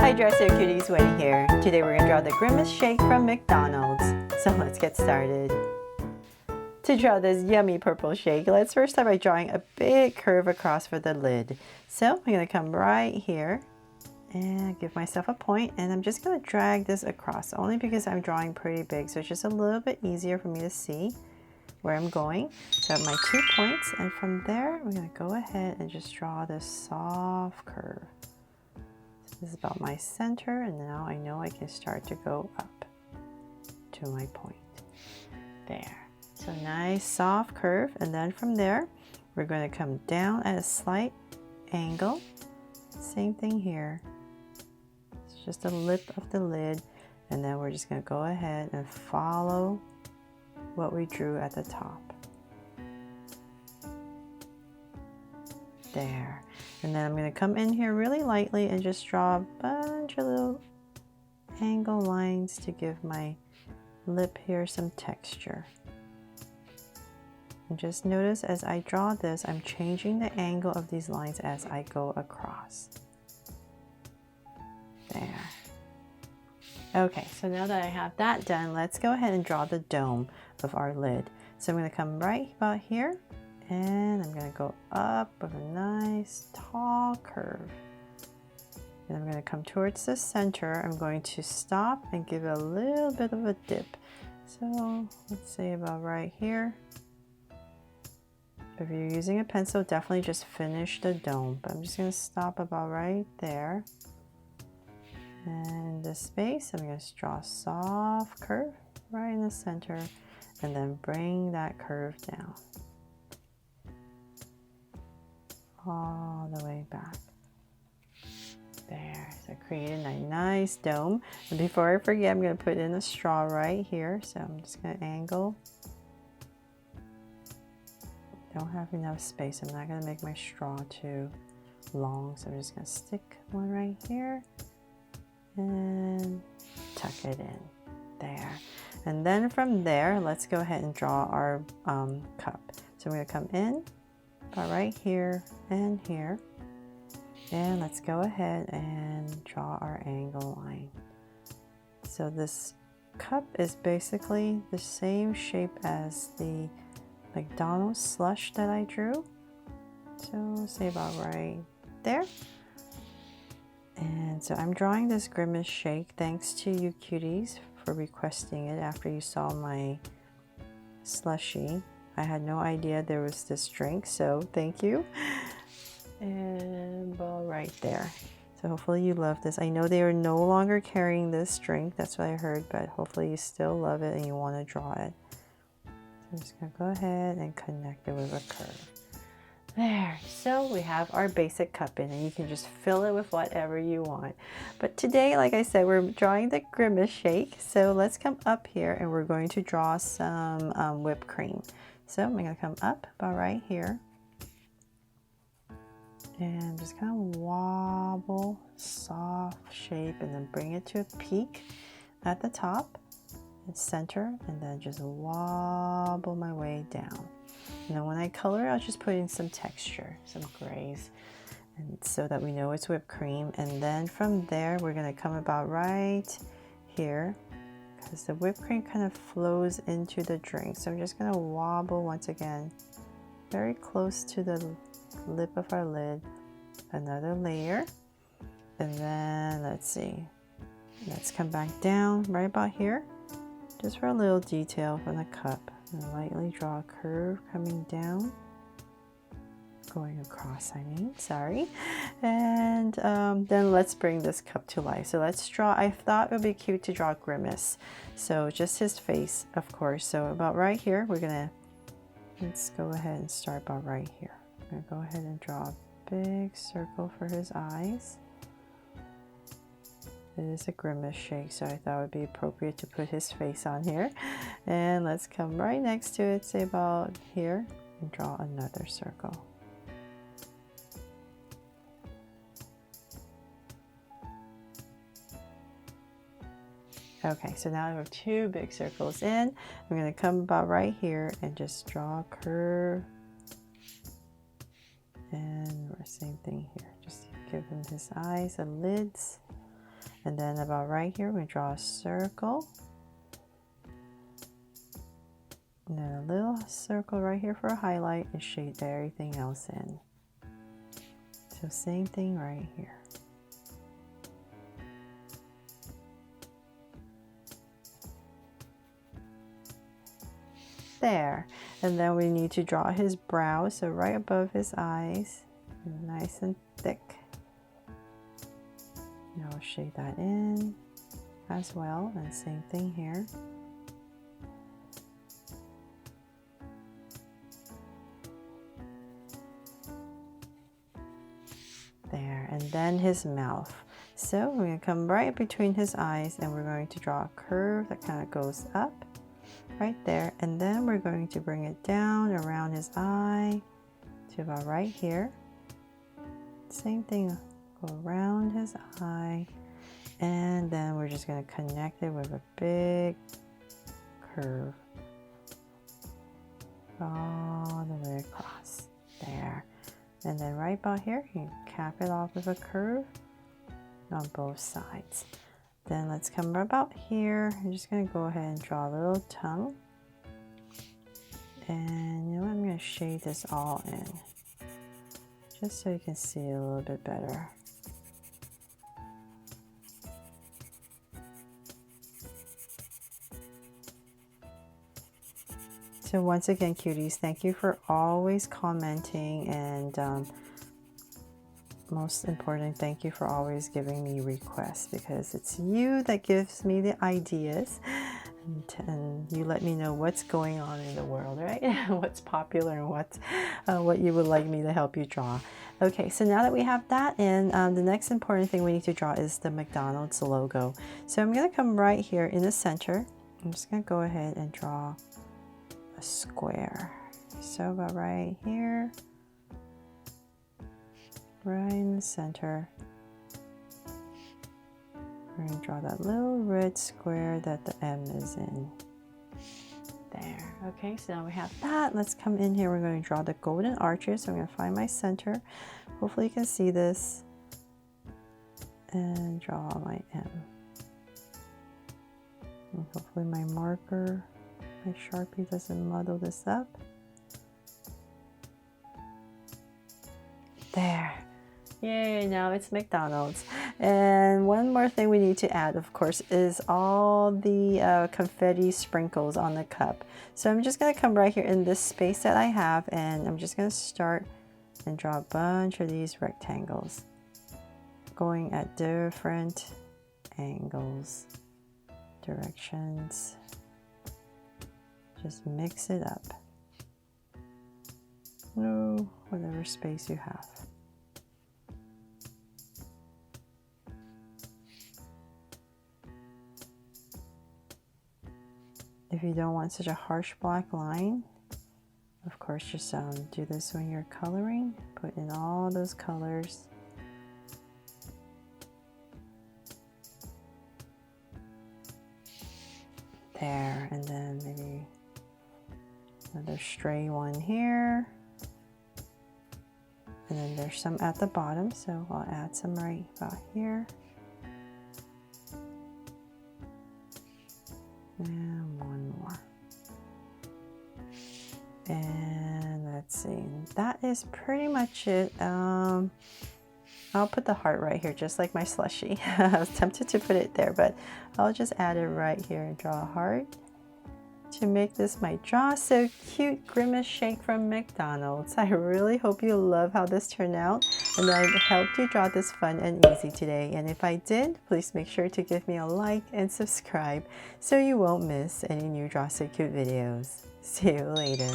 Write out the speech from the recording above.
Hi Dresser Cuties, Winnie here. Today we're going to draw the Grimace Shake from McDonald's. So let's get started. To draw this yummy purple shake, let's first start by drawing a big curve across for the lid. So I'm going to come right here and give myself a point, and I'm just going to drag this across only because I'm drawing pretty big, so it's just a little bit easier for me to see where I'm going. So I have my 2 points, and from there I'm going to go ahead and just draw this soft curve. This is about my center, and now I know I can start to go up to my point. There. So nice soft curve, and then from there we're going to come down at a slight angle. Same thing here. It's just a lip of the lid, and then we're just going to go ahead and follow what we drew at the top. There. And then I'm going to come in here really lightly and just draw a bunch of little angle lines to give my lip here some texture. And just notice as I draw this, I'm changing the angle of these lines as I go across. There. Okay, so now that I have that done, let's go ahead and draw the dome of our lid. So I'm going to come right about here, and I'm going to go up with a nice tall curve. And I'm going to come towards the center. I'm going to stop and give it a little bit of a dip. So let's say about right here. If you're using a pencil, definitely just finish the dome. But I'm just going to stop about right there. And this space, I'm going to draw a soft curve right in the center, and then bring that curve down all the way back. There, so creating a nice dome. And before I forget, I'm going to put in a straw right here. So I'm just going to angle. Don't have enough space. I'm not going to make my straw too long, so I'm just going to stick one right here and tuck it in there. And then from there, let's go ahead and draw our cup. So I'm going to come in about right here and here, and let's go ahead and draw our angle line. So this cup is basically the same shape as the McDonald's slush that I drew. So say about right there. And so I'm drawing this Grimace Shake thanks to you cuties for requesting it after you saw my slushie. I had no idea there was this drink, so thank you. And about right there. So hopefully you love this. I know they are no longer carrying this drink, that's what I heard, but hopefully you still love it and you want to draw it. So I'm just going to go ahead and connect it with a curve. There, so we have our basic cup in, and you can just fill it with whatever you want. But today, like I said, we're drawing the Grimace Shake. So let's come up here and we're going to draw some whipped cream. So I'm going to come up about right here and just kind of wobble, soft shape, and then bring it to a peak at the top and center, and then just wobble my way down. And then when I color, I'll just put in some texture, some grays, and so that we know it's whipped cream. And then from there, we're going to come about right here, because the whipped cream kind of flows into the drink. So I'm just going to wobble once again, very close to the lip of our lid, another layer. And then let's see, let's come back down right about here, just for a little detail from the cup. And lightly draw a curve coming down, going across, sorry. And then let's bring this cup to life. So let's draw, I thought it would be cute to draw Grimace. So just his face, of course. So about right here, let's go ahead and start about right here. I'm gonna go ahead and draw a big circle for his eyes. It is a Grimace Shake, so I thought it would be appropriate to put his face on here. And let's come right next to it, say about here, and draw another circle. Okay, so now I have 2 big circles in. I'm going to come about right here and just draw a curve. And same thing here, just give him his eyes and lids. And then about right here, we draw a circle. And then a little circle right here for a highlight and shade everything else in. So same thing right here. There. And then we need to draw his brow, so right above his eyes, nice and thick. Now we'll shade that in as well, and same thing here. There, and then his mouth. So we're going to come right between his eyes and we're going to draw a curve that kind of goes up right there, and then we're going to bring it down around his eye to about right here. Same thing, go around his eye, and then we're just going to connect it with a big curve all the way across there. And then right about here, you cap it off with a curve on both sides. Then let's come about here. I'm just going to go ahead and draw a little tongue. And you know what? I'm going to shade this all in, just so you can see it a little bit better. So once again, cuties, thank you for always commenting, and most important, thank you for always giving me requests, because it's you that gives me the ideas, and you let me know what's going on in the world, right? What's popular and what you would like me to help you draw. Okay, so now that we have that in, the next important thing we need to draw is the McDonald's logo. So I'm going to come right here in the center. I'm just going to go ahead and draw a square. So about right here, right in the center, we're going to draw that little red square that the M is in. There. Okay, so now we have that. Let's come in here. We're going to draw the golden arches. So I'm going to find my center. Hopefully you can see this. And draw my M. And hopefully my marker, my Sharpie doesn't muddle this up. There. Yay, now it's McDonald's. And one more thing we need to add, of course, is all the confetti sprinkles on the cup. So I'm just going to come right here in this space that I have, and I'm just going to start and draw a bunch of these rectangles going at different angles, directions. Just mix it up. No, whatever space you have. If you don't want such a harsh black line, of course, just do this when you're coloring. Put in all those colors. There, and then maybe another stray one here. And then there's some at the bottom, so I'll add some right about here. And one more. And let's see, that is pretty much it. I'll put the heart right here, just like my slushie. I was tempted to put it there, but I'll just add it right here and draw a heart to make this my Draw So Cute Grimace Shake from McDonald's. I really hope you love how this turned out, and that I helped you draw this fun and easy today. And if I did, please make sure to give me a like and subscribe so you won't miss any new Draw So Cute videos. See you later.